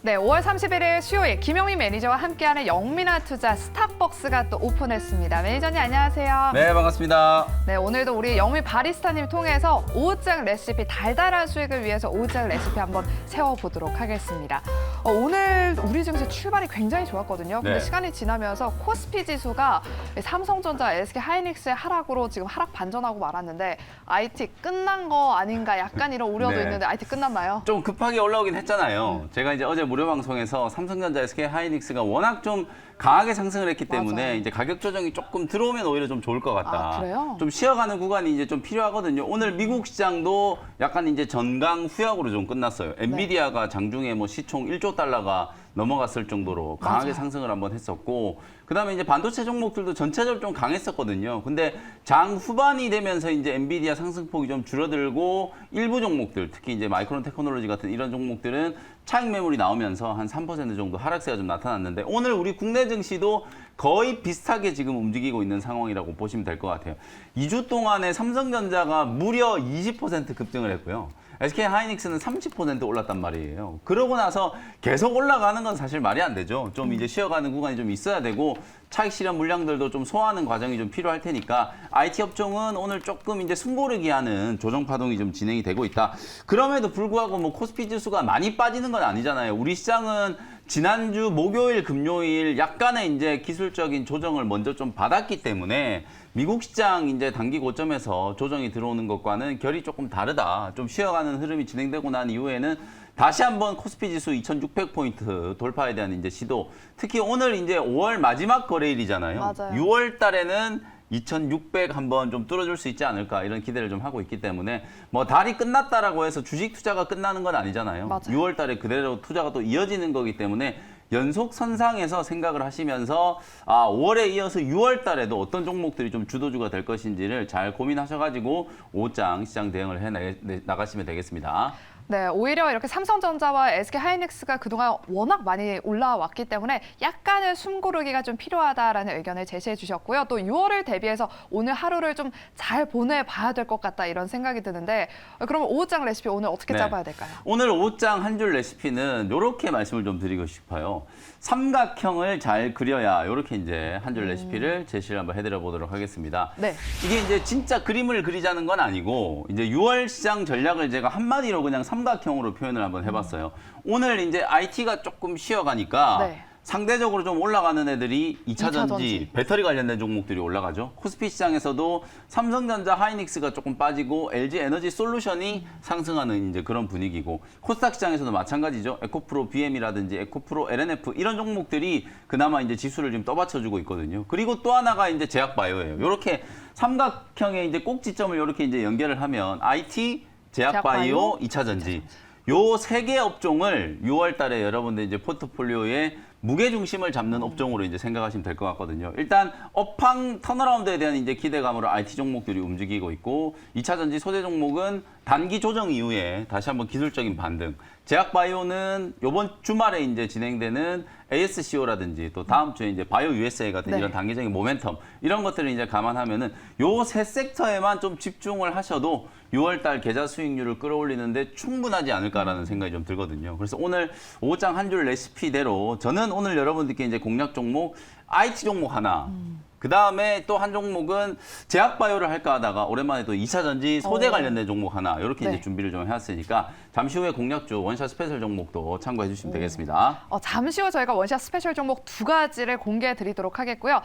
네, 5월 31일 수요일 김영민 매니저와 함께하는 영민한 투자 스탁벅스가 또 오픈했습니다. 매니저님 안녕하세요. 네, 반갑습니다. 네, 오늘도 우리 영민 바리스타님 통해서 오후장 레시피 달달한 수익을 위해서 오후장 레시피 한번 세워보도록 하겠습니다. 오늘 우리 증시 출발이 굉장히 좋았거든요. 근데 네. 시간이 지나면서 코스피 지수가 삼성전자, SK 하이닉스의 하락으로 지금 하락 반전하고 말았는데 IT 끝난 거 아닌가 약간 이런 우려도 네. 있는데 IT 끝났나요? 좀 급하게 올라오긴 했잖아요. 제가 이제 어제 무료 방송에서 삼성전자, SK 하이닉스가 워낙 좀 강하게 상승을 했기 때문에 맞아요. 이제 가격 조정이 조금 들어오면 오히려 좀 좋을 것 같다. 아, 그래요? 좀 쉬어가는 구간이 이제 좀 필요하거든요. 오늘 미국 시장도 약간 이제 전강 후약으로 좀 끝났어요. 엔비디아가 장중에 뭐 시총 1조 달러가 넘어갔을 정도로 강하게 맞아요. 상승을 한번 했었고, 그다음에 이제 반도체 종목들도 전체적으로 좀 강했었거든요. 근데 장 후반이 되면서 이제 엔비디아 상승폭이 좀 줄어들고 일부 종목들, 특히 이제 마이크론 테크놀로지 같은 이런 종목들은 차익 매물이 나오면서 한 3% 정도 하락세가 좀 나타났는데, 오늘 우리 국내 증시도 거의 비슷하게 지금 움직이고 있는 상황이라고 보시면 될 것 같아요. 2주 동안에 삼성전자가 무려 20% 급등을 했고요. SK 하이닉스는 30% 올랐단 말이에요. 그러고 나서 계속 올라가는 건 사실 말이 안 되죠. 좀 이제 쉬어가는 구간이 좀 있어야 되고, 차익 실현 물량들도 좀 소화하는 과정이 좀 필요할 테니까 IT 업종은 오늘 조금 이제 숨고르기 하는 조정 파동이 좀 진행이 되고 있다. 그럼에도 불구하고 뭐 코스피 지수가 많이 빠지는 건 아니잖아요. 우리 시장은 지난주 목요일, 금요일 약간의 이제 기술적인 조정을 먼저 좀 받았기 때문에 미국 시장 이제 단기 고점에서 조정이 들어오는 것과는 결이 조금 다르다. 좀 쉬어가는 흐름이 진행되고 난 이후에는 다시 한번 코스피 지수 2,600포인트 돌파에 대한 이제 시도. 특히 오늘 이제 5월 마지막 거래일이잖아요. 맞아요. 6월 달에는 2,600 한번 좀 뚫어줄 수 있지 않을까 이런 기대를 좀 하고 있기 때문에 뭐 달이 끝났다라고 해서 주식 투자가 끝나는 건 아니잖아요. 맞아요. 6월 달에 그대로 투자가 또 이어지는 거기 때문에 연속 선상에서 생각을 하시면서 5월에 이어서 6월 달에도 어떤 종목들이 좀 주도주가 될 것인지를 잘 고민하셔가지고 오장 시장 대응을 해 나가시면 되겠습니다. 네, 오히려 이렇게 삼성전자와 SK 하이닉스가 그동안 워낙 많이 올라왔기 때문에 약간의 숨고르기가 좀 필요하다라는 의견을 제시해 주셨고요. 또 6월을 대비해서 오늘 하루를 좀 잘 보내봐야 될 것 같다 이런 생각이 드는데, 그러면 오후장 레시피 오늘 어떻게 네. 짜봐야 될까요? 오늘 오장 한 줄 레시피는 이렇게 말씀을 좀 드리고 싶어요. 삼각형을 잘 그려야 이렇게 이제 한 줄 레시피를 제시를 한번 해드려 보도록 하겠습니다. 네. 이게 이제 진짜 그림을 그리자는 건 아니고 이제 6월 시장 전략을 제가 한마디로 그냥 삼각형으로 표현을 한번 해봤어요. 오늘 이제 IT가 조금 쉬어가니까 네. 상대적으로 좀 올라가는 애들이 2차 전지, 전지. 배터리 관련된 종목들이 올라가죠. 코스피 시장에서도 삼성전자, 하이닉스가 조금 빠지고 LG 에너지 솔루션이 상승하는 이제 그런 분위기고, 코스닥 시장에서도 마찬가지죠. 에코프로 BM이라든지 에코프로 LNF 이런 종목들이 그나마 이제 지수를 좀 떠받쳐주고 있거든요. 그리고 또 하나가 이제 제약바이오예요. 이렇게 삼각형의 이제 꼭지점을 이렇게 이제 연결을 하면 IT, 제약바이오, 2차 전지. 요 세 개 업종을 6월 달에 여러분들 이제 포트폴리오에 무게 중심을 잡는 업종으로 이제 생각하시면 될 것 같거든요. 일단 업황 턴어라운드에 대한 이제 기대감으로 IT 종목들이 움직이고 있고, 2차 전지 소재 종목은 단기 조정 이후에 다시 한번 기술적인 반등. 제약바이오는 이번 주말에 이제 진행되는 ASCO라든지 또 다음 주에 이제 바이오 USA 같은 네. 이런 단기적인 모멘텀 이런 것들을 이제 감안하면은 요 세 섹터에만 좀 집중을 하셔도 6월 달 계좌 수익률을 끌어올리는데 충분하지 않을까라는 생각이 좀 들거든요. 그래서 오늘 5장 한 줄 레시피대로 저는 오늘 여러분들께 이제 공략 종목 IT 종목 하나. 그 다음에 또 한 종목은 제약바이오를 할까 하다가 오랜만에 또 2차 전지 소재 관련된 종목 하나 이렇게 네. 이제 준비를 좀 해왔으니까 잠시 후에 공략주 원샷 스페셜 종목도 참고해 주시면 되겠습니다. 잠시 후 저희가 원샷 스페셜 종목 두 가지를 공개해 드리도록 하겠고요.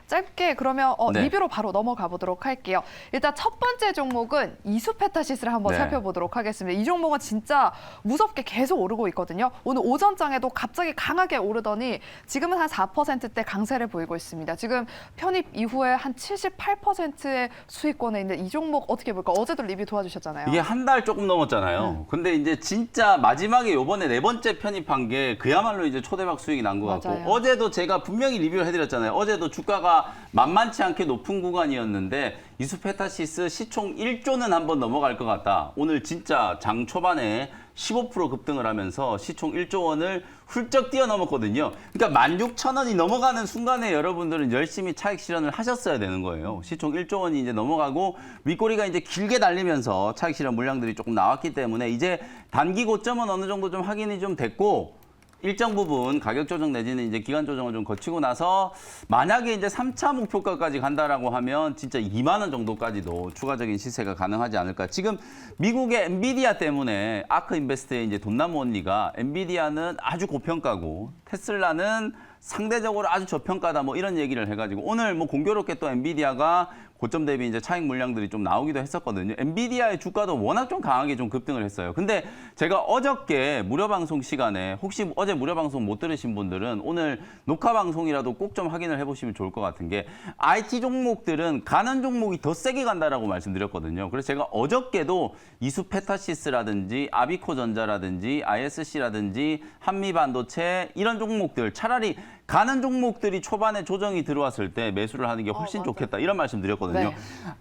짧게 그러면 네. 리뷰로 바로 넘어가 보도록 할게요. 일단 첫 번째 종목은 이수페타시스를 한번 네. 살펴보도록 하겠습니다. 이 종목은 진짜 무섭게 계속 오르고 있거든요. 오늘 오전장에도 갑자기 강하게 오르더니 지금은 한 4%대 강세를 보이고 있습니다. 지금 편입 이후에 한 78%의 수익권에 있는 이 종목 어떻게 볼까? 어제도 리뷰 도와주셨잖아요. 이게 한 달 조금 넘었잖아요. 근데 이제 진짜 마지막에 요번에 4번째 편입한 게 그야말로 이제 초대박 수익이 난 것 같고, 맞아요. 어제도 제가 분명히 리뷰를 해드렸잖아요. 어제도 주가가 만만치 않게 높은 구간이었는데 이수페타시스 시총 1조는 한번 넘어갈 것 같다. 오늘 진짜 장 초반에 15% 급등을 하면서 시총 1조 원을 훌쩍 뛰어넘었거든요. 그러니까 16,000원이 넘어가는 순간에 여러분들은 열심히 차익 실현을 하셨어야 되는 거예요. 시총 1조 원이 이제 넘어가고 윗꼬리가 이제 길게 달리면서 차익 실현 물량들이 조금 나왔기 때문에 이제 단기 고점은 어느 정도 좀 확인이 좀 됐고, 일정 부분 가격 조정 내지는 이제 기간 조정을 좀 거치고 나서 만약에 이제 3차 목표가까지 간다라고 하면 진짜 2만 원 정도까지도 추가적인 시세가 가능하지 않을까. 지금 미국의 엔비디아 때문에 아크 인베스트의 이제 돈나무 언니가 엔비디아는 아주 고평가고 테슬라는 상대적으로 아주 저평가다 뭐 이런 얘기를 해가지고 오늘 뭐 공교롭게 또 엔비디아가 고점 대비 이제 차익 물량들이 좀 나오기도 했었거든요. 엔비디아의 주가도 워낙 좀 강하게 좀 급등을 했어요. 근데 제가 어저께 무료 방송 시간에 혹시 어제 무료 방송 못 들으신 분들은 오늘 녹화 방송이라도 꼭 좀 확인을 해보시면 좋을 것 같은 게 IT 종목들은 가는 종목이 더 세게 간다라고 말씀드렸거든요. 그래서 제가 어저께도 이수페타시스라든지 아비코전자라든지 ISC라든지 한미반도체 이런 종목들 차라리 가는 종목들이 초반에 조정이 들어왔을 때 매수를 하는 게 훨씬 좋겠다 이런 말씀 드렸거든요. 네.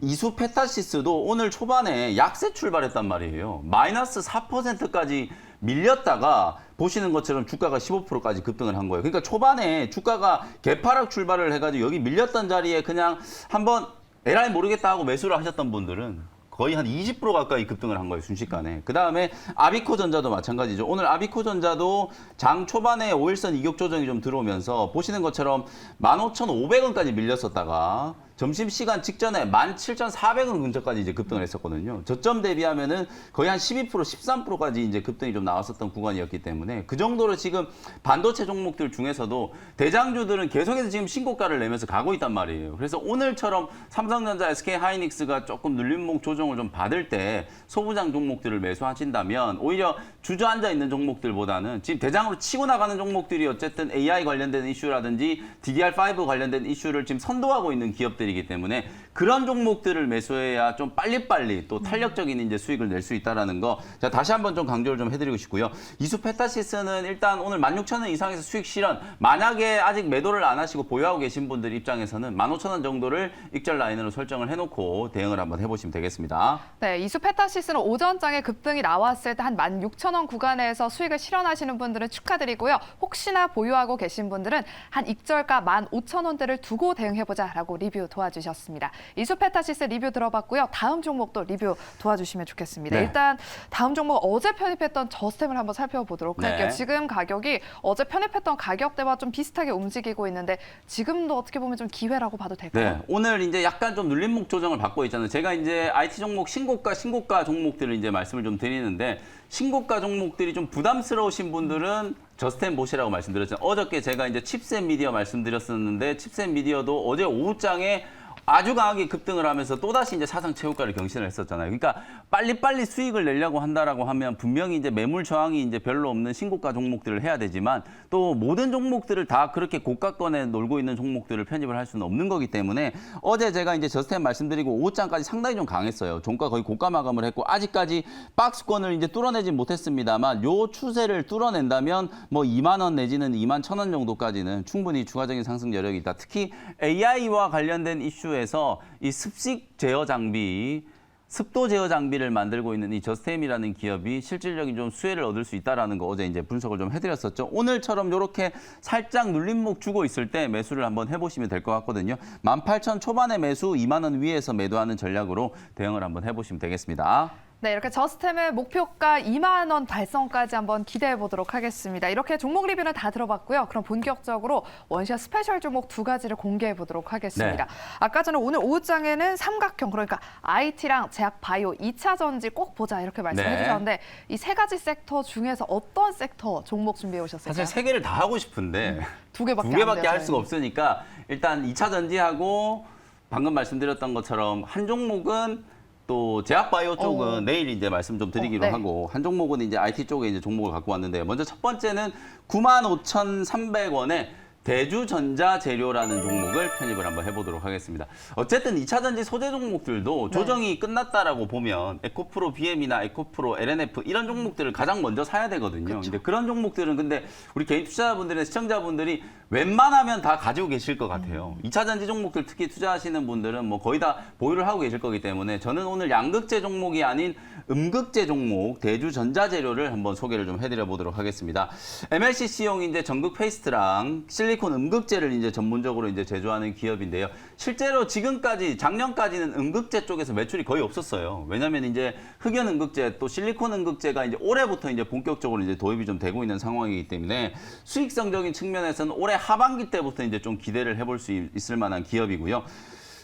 이수페타시스도 오늘 초반에 약세 출발했단 말이에요. 마이너스 4%까지 밀렸다가 보시는 것처럼 주가가 15%까지 급등을 한 거예요. 그러니까 초반에 주가가 개파락 출발을 해가지고 여기 밀렸던 자리에 그냥 한번 에라이 모르겠다 하고 매수를 하셨던 분들은 거의 한 20% 가까이 급등을 한 거예요, 순식간에. 그다음에 아비코전자도 마찬가지죠. 오늘 아비코전자도 장 초반에 5일선 이격 조정이 좀 들어오면서 보시는 것처럼 15,500원까지 밀렸었다가 점심시간 직전에 17,400원 근처까지 이제 급등을 했었거든요. 저점 대비하면은 거의 한 12%, 13%까지 이제 급등이 좀 나왔었던 구간이었기 때문에 그 정도로 지금 반도체 종목들 중에서도 대장주들은 계속해서 지금 신고가를 내면서 가고 있단 말이에요. 그래서 오늘처럼 삼성전자, SK하이닉스가 조금 눌림목 조정을 좀 받을 때 소부장 종목들을 매수하신다면 오히려 주저앉아 있는 종목들보다는 지금 대장으로 치고 나가는 종목들이 어쨌든 AI 관련된 이슈라든지 DDR5 관련된 이슈를 지금 선도하고 있는 기업들 이기 때문에 그런 종목들을 매수해야 좀 빨리빨리 또 탄력적인 이제 수익을 낼 수 있다라는 거. 자, 다시 한번 좀 강조를 좀 해드리고 싶고요. 이수페타시스는 일단 오늘 16,000원 이상에서 수익 실현. 만약에 아직 매도를 안 하시고 보유하고 계신 분들 입장에서는 15,000원 정도를 익절 라인으로 설정을 해놓고 대응을 한번 해보시면 되겠습니다. 네, 이수페타시스는 오전장에 급등이 나왔을 때 한 16,000원 구간에서 수익을 실현하시는 분들은 축하드리고요. 혹시나 보유하고 계신 분들은 한 익절가 15,000원대를 두고 대응해보자라고 리뷰 도와주셨습니다. 이수페타시스 리뷰 들어봤고요. 다음 종목도 리뷰 도와주시면 좋겠습니다. 네. 일단 다음 종목 어제 편입했던 저스템을 한번 살펴보도록 네. 할게요. 지금 가격이 어제 편입했던 가격대와 좀 비슷하게 움직이고 있는데 지금도 어떻게 보면 좀 기회라고 봐도 될까요? 네, 오늘 이제 약간 좀 눌림목 조정을 받고 있잖아요. 제가 이제 IT 종목 신고가 종목들을 이제 말씀을 좀 드리는데 신고가 종목들이 좀 부담스러우신 분들은 저스템 보시라고 말씀드렸잖아요. 어저께 제가 이제 칩셋 미디어 말씀드렸었는데 칩셋 미디어도 어제 오후장에 아주 강하게 급등을 하면서 또다시 이제 사상 최고가를 경신을 했었잖아요. 그러니까 빨리빨리 수익을 내려고 한다라고 하면 분명히 이제 매물 저항이 이제 별로 없는 신고가 종목들을 해야 되지만 또 모든 종목들을 다 그렇게 고가권에 놀고 있는 종목들을 편입을 할 수는 없는 거기 때문에 어제 제가 이제 저스템 말씀드리고 오후장까지 상당히 좀 강했어요. 종가 거의 고가 마감을 했고 아직까지 박스권을 이제 뚫어내지 못했습니다만 요 추세를 뚫어낸다면 뭐 2만 원 내지는 2만 1,000원 정도까지는 충분히 추가적인 상승 여력이 있다. 특히 AI와 관련된 이슈 에서 이 습식 제어 장비, 습도 제어 장비를 만들고 있는 이 저스템이라는 기업이 실질적인 좀 수혜를 얻을 수 있다라는 거 어제 이제 분석을 좀 해드렸었죠. 오늘처럼 이렇게 살짝 눌림목 주고 있을 때 매수를 한번 해보시면 될 것 같거든요. 18,000 초반에 매수, 2만 원 위에서 매도하는 전략으로 대응을 한번 해보시면 되겠습니다. 네, 이렇게 저스템의 목표가 2만 원 달성까지 한번 기대해 보도록 하겠습니다. 이렇게 종목 리뷰는 다 들어봤고요. 그럼 본격적으로 원시아 스페셜 종목 두 가지를 공개해 보도록 하겠습니다. 네. 아까 전에 오늘 오후장에는 삼각형, 그러니까 IT랑 제약 바이오, 2차 전지 꼭 보자 이렇게 말씀해 네. 주셨는데 이 세 가지 섹터 중에서 어떤 섹터 종목 준비해 오셨을까요? 사실 세 개를 다 하고 싶은데 두 개밖에 두 안 개밖에 돼요, 할 수가 없으니까 일단 2차 전지하고 방금 말씀드렸던 것처럼 한 종목은 또 제약바이오 쪽은 내일 이제 말씀 좀 드리기로 네. 하고 한 종목은 이제 IT 쪽에 이제 종목을 갖고 왔는데 먼저 첫 번째는 95,300원에 대주전자재료라는 종목을 편입을 한번 해보도록 하겠습니다. 어쨌든 2차 전지 소재 종목들도 조정이 끝났다라고 보면 에코프로 BM이나 에코프로 LNF 이런 종목들을 가장 먼저 사야 되거든요. 근데 그런 종목들은 근데 우리 개인 투자자분들이나 시청자분들이 웬만하면 다 가지고 계실 것 같아요. 2차 전지 종목들 특히 투자하시는 분들은 뭐 거의 다 보유를 하고 계실 거기 때문에 저는 오늘 양극재 종목이 아닌 음극재 종목 대주전자재료를 한번 소개를 좀 해드려 보도록 하겠습니다. MLCC용 이제 전극 페이스트랑 실리콘 실리콘 음극재를 이제 전문적으로 이제 제조하는 기업인데요. 실제로 지금까지 작년까지는 음극재 쪽에서 매출이 거의 없었어요. 왜냐하면 이제 흑연 음극재 또 실리콘 음극재가 이제 올해부터 이제 본격적으로 이제 도입이 좀 되고 있는 상황이기 때문에 수익성적인 측면에서는 올해 하반기 때부터 이제 좀 기대를 해볼 수 있을 만한 기업이고요.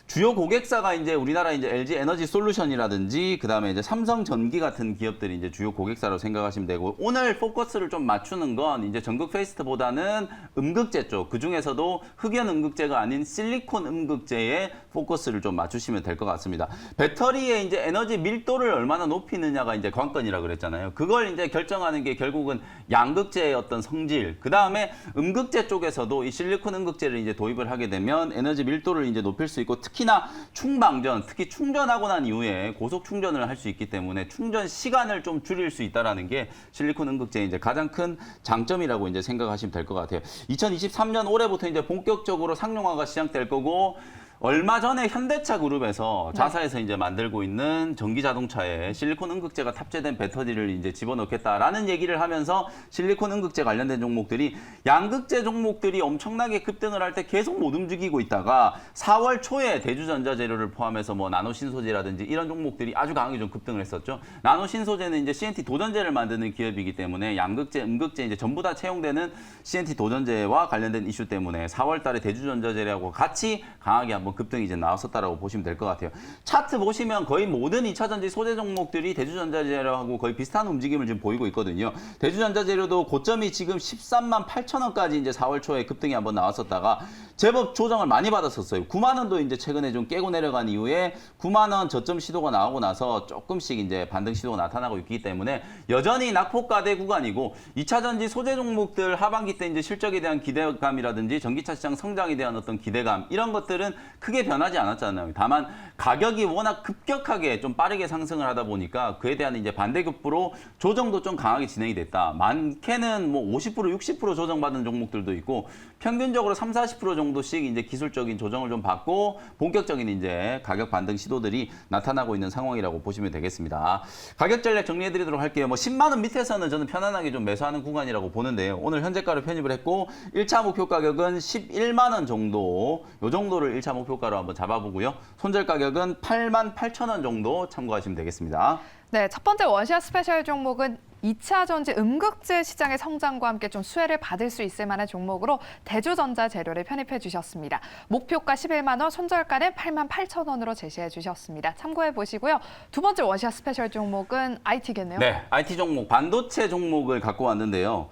주요 고객사가 이제 우리나라 이제 LG 에너지 솔루션이라든지 그다음에 이제 삼성전기 같은 기업들이 이제 주요 고객사로 생각하시면 되고, 오늘 포커스를 좀 맞추는 건 이제 전극 페이스트보다는 음극재 쪽, 그 중에서도 흑연 음극재가 아닌 실리콘 음극재에 포커스를 좀 맞추시면 될 것 같습니다. 배터리의 이제 에너지 밀도를 얼마나 높이느냐가 이제 관건이라 그랬잖아요. 그걸 이제 결정하는 게 결국은 양극재의 어떤 성질, 그다음에 음극재 쪽에서도 이 실리콘 음극재를 이제 도입을 하게 되면 에너지 밀도를 이제 높일 수 있고, 특히나 충방전, 특히 충전하고 난 이후에 고속 충전을 할 수 있기 때문에 충전 시간을 좀 줄일 수 있다라는 게 실리콘 음극재의 이제 가장 큰 장점이라고 이제 생각하시면 될 것 같아요. 2023년 올해부터 이제 본격적으로 상용화가 시작될 거고, 얼마 전에 현대차 그룹에서 자사에서 이제 만들고 있는 전기 자동차에 실리콘 음극재가 탑재된 배터리를 이제 집어넣겠다라는 얘기를 하면서 실리콘 음극재 관련된 종목들이, 양극재 종목들이 엄청나게 급등을 할 때 계속 못 움직이고 있다가 4월 초에 대주전자재료를 포함해서 뭐 나노신소재라든지 이런 종목들이 아주 강하게 좀 급등을 했었죠. 나노신소재는 이제 CNT 도전재를 만드는 기업이기 때문에 양극재, 음극재 이제 전부 다 채용되는 CNT 도전재와 관련된 이슈 때문에 4월 달에 대주전자재료하고 같이 강하게 한번 급등이 이제 나왔었다라고 보시면 될 것 같아요. 차트 보시면 거의 모든 2차전지 소재 종목들이 대주전자재료하고 거의 비슷한 움직임을 지금 보이고 있거든요. 대주전자재료도 고점이 지금 13만 8천 원까지 이제 4월 초에 급등이 한번 나왔었다가 제법 조정을 많이 받았었어요. 9만 원도 이제 최근에 좀 깨고 내려간 이후에 9만 원 저점 시도가 나오고 나서 조금씩 이제 반등 시도가 나타나고 있기 때문에 여전히 낙폭가대 구간이고, 2차전지 소재 종목들 하반기 때 이제 실적에 대한 기대감이라든지 전기차 시장 성장에 대한 어떤 기대감, 이런 것들은 크게 변하지 않았잖아요. 다만 가격이 워낙 급격하게 좀 빠르게 상승을 하다 보니까 그에 대한 이제 반대급부로 조정도 좀 강하게 진행이 됐다. 많게는 뭐 50%, 60% 조정받은 종목들도 있고, 평균적으로 30, 40% 정도씩 이제 기술적인 조정을 좀 받고 본격적인 이제 가격 반등 시도들이 나타나고 있는 상황이라고 보시면 되겠습니다. 가격 전략 정리해 드리도록 할게요. 뭐 10만 원 밑에서는 저는 편안하게 좀 매수하는 구간이라고 보는데요. 오늘 현재가를 편입을 했고 1차 목표 가격은 11만 원 정도, 요 정도를 1차 목표가로 한번 잡아보고요. 손절 가격은 8만 8천 원 정도 참고하시면 되겠습니다. 네, 첫 번째 원시아 스페셜 종목은 2차 전지 음극재 시장의 성장과 함께 좀 수혜를 받을 수 있을 만한 종목으로 대주전자 재료를 편입해 주셨습니다. 목표가 11만 원, 손절가는 8만 8천 원으로 제시해 주셨습니다. 참고해 보시고요. 두 번째 원시아 스페셜 종목은 IT겠네요. 네, IT 종목, 반도체 종목을 갖고 왔는데요.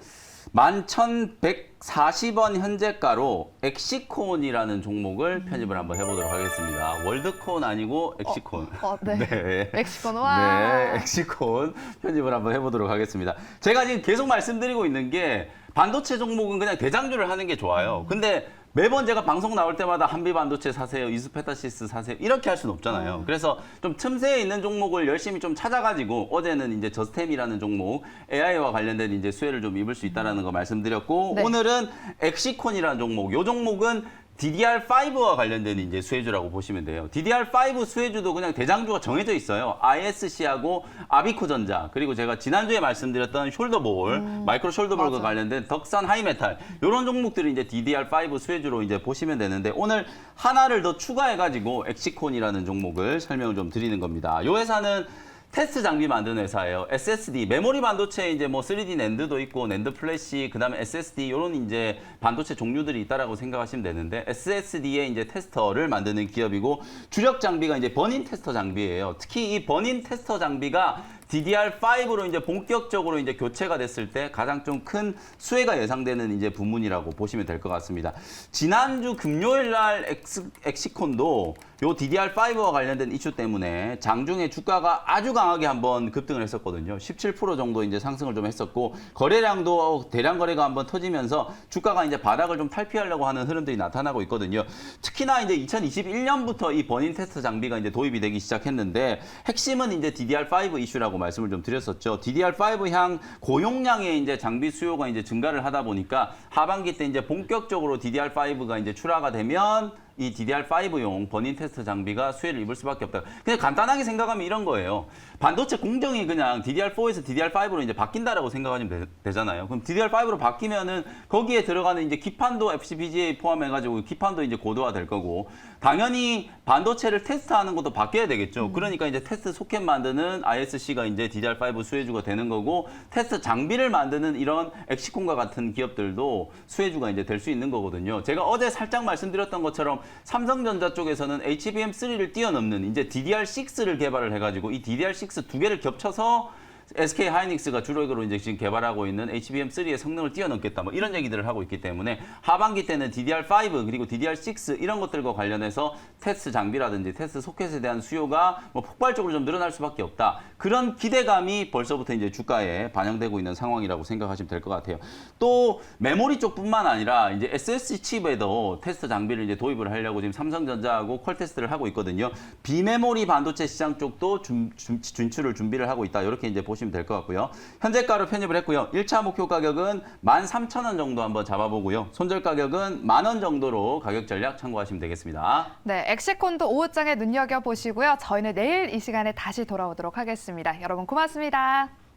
11,140원 현재가로 엑시콘이라는 종목을 편입을 한번 해보도록 하겠습니다. 월드콘 아니고 엑시콘. 네. 네. 엑시콘, 와. 네, 엑시콘 편입을 한번 해보도록 하겠습니다. 제가 지금 계속 말씀드리고 있는 게, 반도체 종목은 그냥 대장주를 하는 게 좋아요. 근데 매번 제가 방송 나올 때마다 한비 반도체 사세요, 이스페타시스 사세요, 이렇게 할 수는 없잖아요. 그래서 좀 틈새에 있는 종목을 열심히 좀 찾아가지고, 어제는 이제 저스템이라는 종목, AI와 관련된 이제 수혜를 좀 입을 수 있다는 거 말씀드렸고, 네. 오늘은 엑시콘이라는 종목, 요 종목은 DDR5와 관련된 이제 수혜주라고 보시면 돼요. DDR5 수혜주도 그냥 대장주가 정해져 있어요. ISC하고 아비코전자, 그리고 제가 지난주에 말씀드렸던 숄더볼, 마이크로 숄더볼과 맞아. 관련된 덕산 하이메탈, 이런 종목들이 이제 DDR5 수혜주로 이제 보시면 되는데, 오늘 하나를 더 추가해가지고 엑시콘이라는 종목을 설명을 좀 드리는 겁니다. 이 회사는 테스트 장비 만드는 회사예요. SSD, 메모리 반도체에 이제 뭐 3D 낸드도 있고, 낸드 플래시, 그 다음에 SSD, 이런 이제 반도체 종류들이 있다라고 생각하시면 되는데, SSD의 이제 테스터를 만드는 기업이고, 주력 장비가 이제 버닌 테스터 장비예요. 특히 이 버닌 테스터 장비가 DDR5로 이제 본격적으로 이제 교체가 됐을 때 가장 좀 큰 수혜가 예상되는 이제 부문이라고 보시면 될 것 같습니다. 지난주 금요일 날 엑시콘도 요 DDR5와 관련된 이슈 때문에 장중에 주가가 아주 강하게 한번 급등을 했었거든요. 17% 정도 이제 상승을 좀 했었고, 거래량도 대량 거래가 한번 터지면서 주가가 이제 바닥을 좀 탈피하려고 하는 흐름들이 나타나고 있거든요. 특히나 이제 2021년부터 이 버닌 테스트 장비가 이제 도입이 되기 시작했는데, 핵심은 이제 DDR5 이슈라고 말씀을 좀 드렸었죠. DDR5 향 고용량의 이제 장비 수요가 이제 증가를 하다 보니까 하반기 때 이제 본격적으로 DDR5가 이제 출하가 되면 이 DDR5용 버닝 테스트 장비가 수혜를 입을 수밖에 없다. 그냥 간단하게 생각하면 이런 거예요. 반도체 공정이 그냥 DDR4에서 DDR5로 이제 바뀐다라고 생각하시면 되잖아요. 그럼 DDR5로 바뀌면은 거기에 들어가는 이제 기판도 FPGA 포함해가지고 기판도 이제 고도화 될 거고, 당연히 반도체를 테스트하는 것도 바뀌어야 되겠죠. 그러니까 이제 테스트 소켓 만드는 ISC가 이제 DDR5 수혜주가 되는 거고, 테스트 장비를 만드는 이런 엑시콘과 같은 기업들도 수혜주가 이제 될 수 있는 거거든요. 제가 어제 살짝 말씀드렸던 것처럼 삼성전자 쪽에서는 HBM3를 뛰어넘는 이제 DDR6를 개발을 해가지고 이 DDR6 두 개를 겹쳐서 SK 하이닉스가 주력으로 이제 지금 개발하고 있는 HBM3의 성능을 뛰어넘겠다, 뭐 이런 얘기들을 하고 있기 때문에 하반기 때는 DDR5 그리고 DDR6 이런 것들과 관련해서 테스트 장비라든지 테스트 소켓에 대한 수요가 뭐 폭발적으로 좀 늘어날 수밖에 없다. 그런 기대감이 벌써부터 이제 주가에 반영되고 있는 상황이라고 생각하시면 될 것 같아요. 또 메모리 쪽뿐만 아니라 이제 SSD 칩에도 테스트 장비를 이제 도입을 하려고 지금 삼성전자하고 퀄테스트를 하고 있거든요. 비메모리 반도체 시장 쪽도 진출을 준비를 하고 있다. 이렇게 이제 보시면 될 것 같고요. 현재가로 편입을 했고요. 1차 목표 가격은 13,000원 정도 한번 잡아보고요. 손절 가격은 10,000원 정도로 가격 전략 참고하시면 되겠습니다. 네, 엑시콘도 오후장에 눈여겨보시고요. 저희는 내일 이 시간에 다시 돌아오도록 하겠습니다. 여러분 고맙습니다.